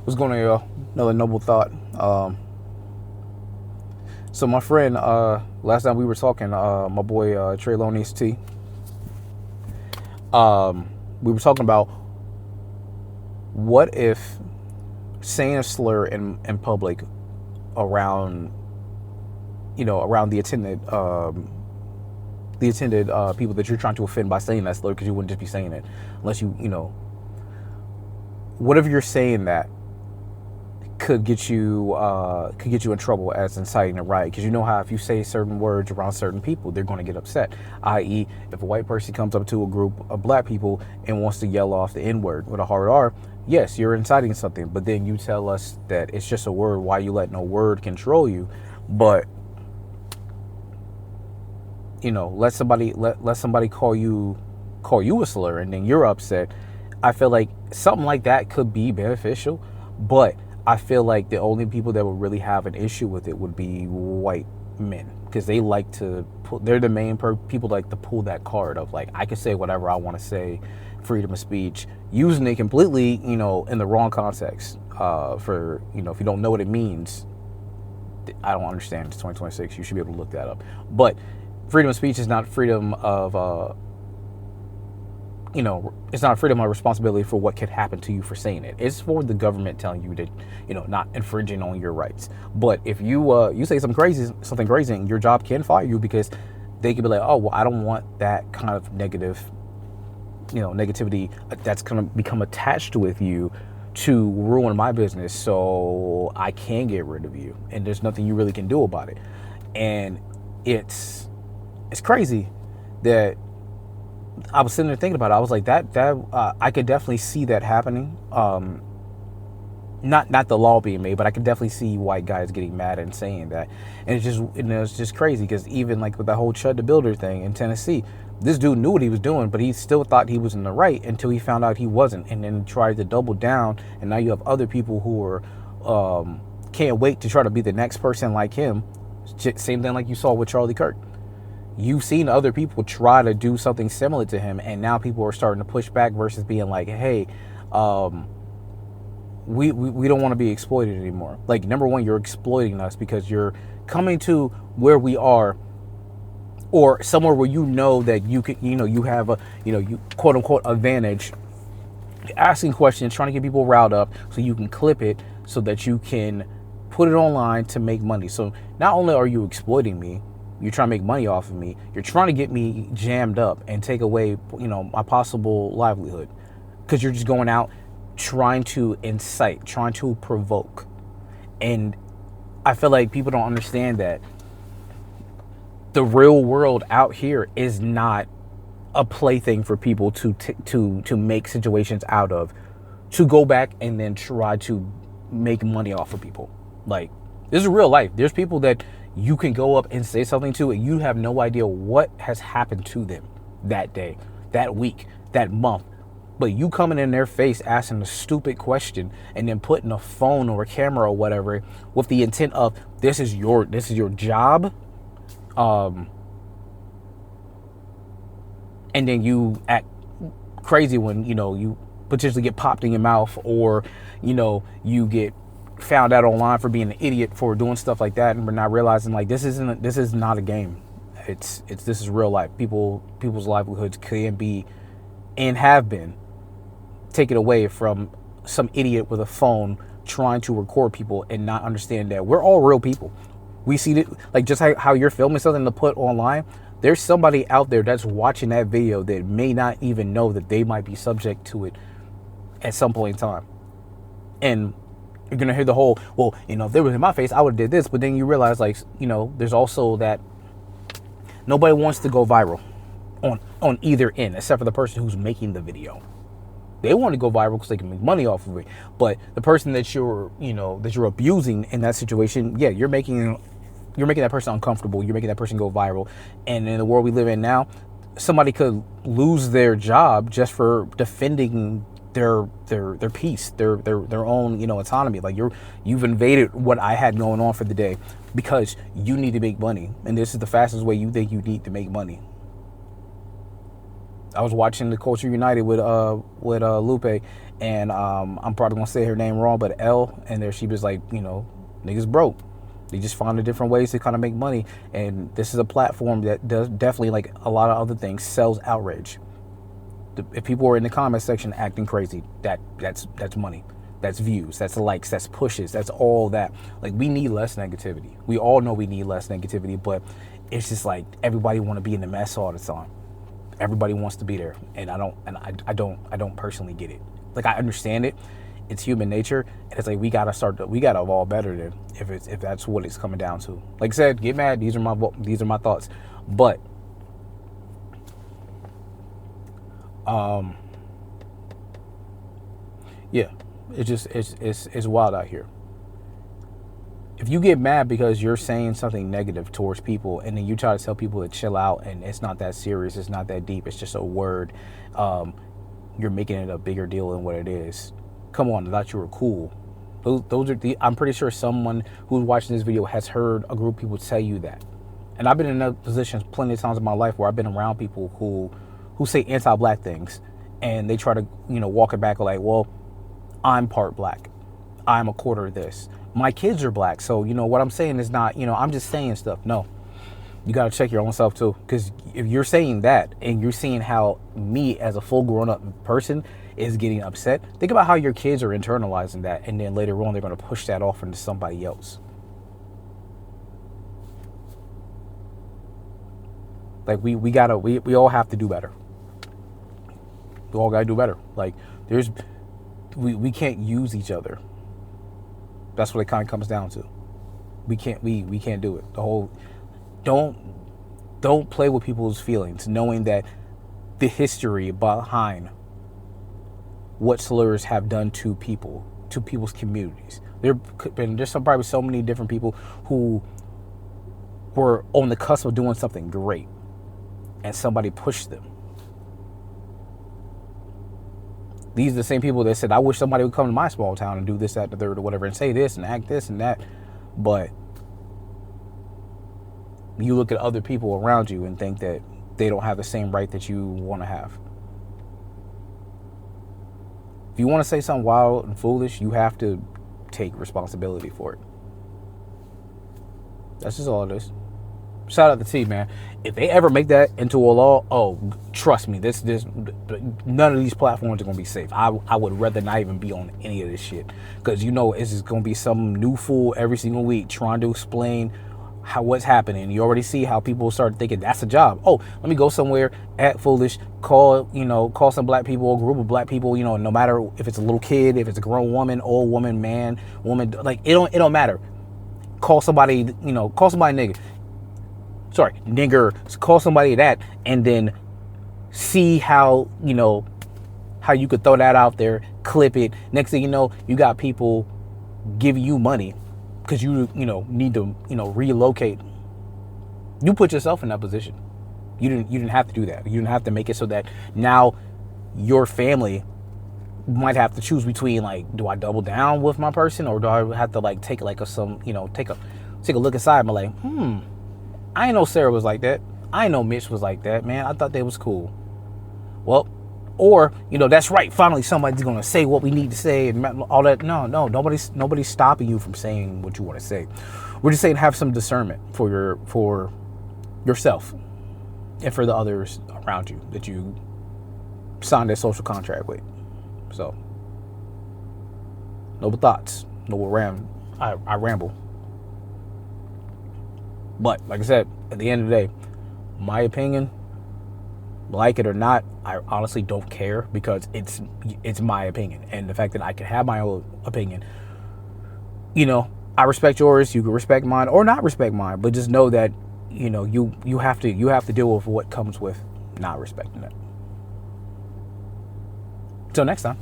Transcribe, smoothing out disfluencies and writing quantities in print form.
What's going on, y'all? Another noble thought. So my friend, last time we were talking, my boy Trey Loney's T. We were talking about what if saying a slur in public around, around the attended people that you're trying to offend by saying that slur, because you wouldn't just be saying it unless what if you're saying that could get you in trouble as inciting a riot, because you know how if you say certain words around certain people, they're going to get upset. I.e., if a white person comes up to a group of black people and wants to yell off the N-word with a hard R, yes, you're inciting something. But then you tell us that it's just a word. Why you letting a word control you? But let somebody call you a slur, and then you're upset. I feel like something like that could be beneficial, but I feel like the only people that would really have an issue with it would be white men, because they like to they're the main people like to pull that card of like, I can say whatever I want to say, freedom of speech, using it completely, in the wrong context. For if you don't know what it means, I don't understand. It's 2026. You should be able to look that up. But freedom of speech is not freedom of it's not freedom or responsibility for what could happen to you for saying it. It's for the government telling you that, not infringing on your rights. But if you say something crazy, and your job can fire you, because they could be like, oh, well, I don't want that kind of negativity that's going to become attached with you to ruin my business, so I can get rid of you, and there's nothing you really can do about it. And it's crazy that I was sitting there thinking about it. I was like, I could definitely see that happening. Not the law being made, but I could definitely see white guys getting mad and saying that. And it's just crazy, because even like with the whole Chud the Builder thing in Tennessee, this dude knew what he was doing, but he still thought he was in the right until he found out he wasn't, and then tried to double down. And now you have other people who are can't wait to try to be the next person like him. Same thing like you saw with Charlie Kirk. You've seen other people try to do something similar to him, and now people are starting to push back versus being like, hey, we don't want to be exploited anymore. Like, number one, you're exploiting us because you're coming to where we are, or somewhere where that you can, you have a, you quote unquote advantage, asking questions, trying to get people riled up so you can clip it so that you can put it online to make money. So not only are you exploiting me, you're trying to make money off of me, you're trying to get me jammed up and take away, my possible livelihood, because you're just going out trying to incite, trying to provoke. And I feel like people don't understand that the real world out here is not a plaything for people to make situations out of, to go back and then try to make money off of people. Like, this is real life. There's people that you can go up and say something to, and you have no idea what has happened to them that day, that week, that month. But you coming in their face asking a stupid question and then putting a phone or a camera or whatever with the intent of, this is your job. And then you act crazy when, you potentially get popped in your mouth, or, you get found out online for being an idiot for doing stuff like that, and we're not realizing, like, this is not a game. This is real life. People's livelihoods can be and have been taken away from some idiot with a phone trying to record people and not understand that we're all real people. We see it, like, just how you're filming something to put online. There's somebody out there that's watching that video that may not even know that they might be subject to it at some point in time. And you're going to hear the whole, well, if they were in my face, I would have did this. But then you realize, like, there's also that nobody wants to go viral on either end, except for the person who's making the video. They want to go viral because they can make money off of it. But the person that you're abusing in that situation, yeah, you're making that person uncomfortable. You're making that person go viral. And in the world we live in now, somebody could lose their job just for defending their peace, their own, autonomy. Like, you've invaded what I had going on for the day because you need to make money, and this is the fastest way you think you need to make money. I was watching the Culture United with Lupe, and I'm probably gonna say her name wrong, but L, and there she was like, niggas broke. They just found different ways to kind of make money, and this is a platform that does definitely, like a lot of other things, sells outrage. If people are in the comment section acting crazy, that's money, that's views, that's likes, that's pushes, that's all that. Like, we need less negativity. We all know we need less negativity, but it's just like everybody want to be in the mess all the time. Everybody wants to be there, and I don't personally get it. Like, I understand it. It's human nature, and it's like we gotta evolve better than if that's what it's coming down to. Like I said, get mad. These are my thoughts, but yeah, it's wild out here. If you get mad because you're saying something negative towards people, and then you try to tell people to chill out, and it's not that serious, it's not that deep, it's just a word, you're making it a bigger deal than what it is. Come on, I thought you were cool. Those are I'm pretty sure someone who's watching this video has heard a group of people tell you that. And I've been in those positions plenty of times in my life where I've been around people who say anti-black things, and they try to, walk it back like, well, I'm part black. I'm a quarter of this. My kids are black, so what I'm saying is not, I'm just saying stuff. No, you got to check your own self too, because if you're saying that and you're seeing how me as a full grown-up person is getting upset, think about how your kids are internalizing that, and then later on they're going to push that off into somebody else. Like, we all have to do better. We all got to do better. Like, we can't use each other. That's what it kind of comes down to. We can't do it. The whole don't play with people's feelings, knowing that the history behind what slurs have done to people, to people's communities. There's probably so many different people who were on the cusp of doing something great, and somebody pushed them. These are the same people that said, I wish somebody would come to my small town and do this, that, and the third, or whatever, and say this and act this and that. But you look at other people around you and think that they don't have the same right that you want to have. If you want to say something wild and foolish, you have to take responsibility for it. That's just all it is. Shout out to T, man. If they ever make that into a law, oh, trust me, this none of these platforms are gonna be safe. I would rather not even be on any of this shit, because it's just gonna be some new fool every single week trying to explain what's happening. You already see how people start thinking that's a job. Oh, let me go somewhere, act foolish, call some black people, a group of black people. No matter if it's a little kid, if it's a grown woman, old woman, man, woman, like it don't matter. Call somebody nigga. Sorry, nigger, call somebody that, and then see how you could throw that out there, clip it. Next thing you know, you got people giving you money because you need to relocate. You put yourself in that position. You didn't have to do that. You didn't have to make it so that now your family might have to choose between, like, do I double down with my person, or do I have to take a look inside and be like, I ain't know Sarah was like that. I ain't know Mitch was like that, man. I thought they was cool. Well, or, that's right. Finally, somebody's going to say what we need to say and all that. No, nobody's stopping you from saying what you want to say. We're just saying have some discernment for yourself and for the others around you that you signed that social contract with. So, noble thoughts. I ramble. But like I said, at the end of the day, my opinion, like it or not, I honestly don't care, because it's my opinion, and the fact that I can have my own opinion, I respect yours. You can respect mine or not respect mine, but just know that you have to deal with what comes with not respecting it. Until next time.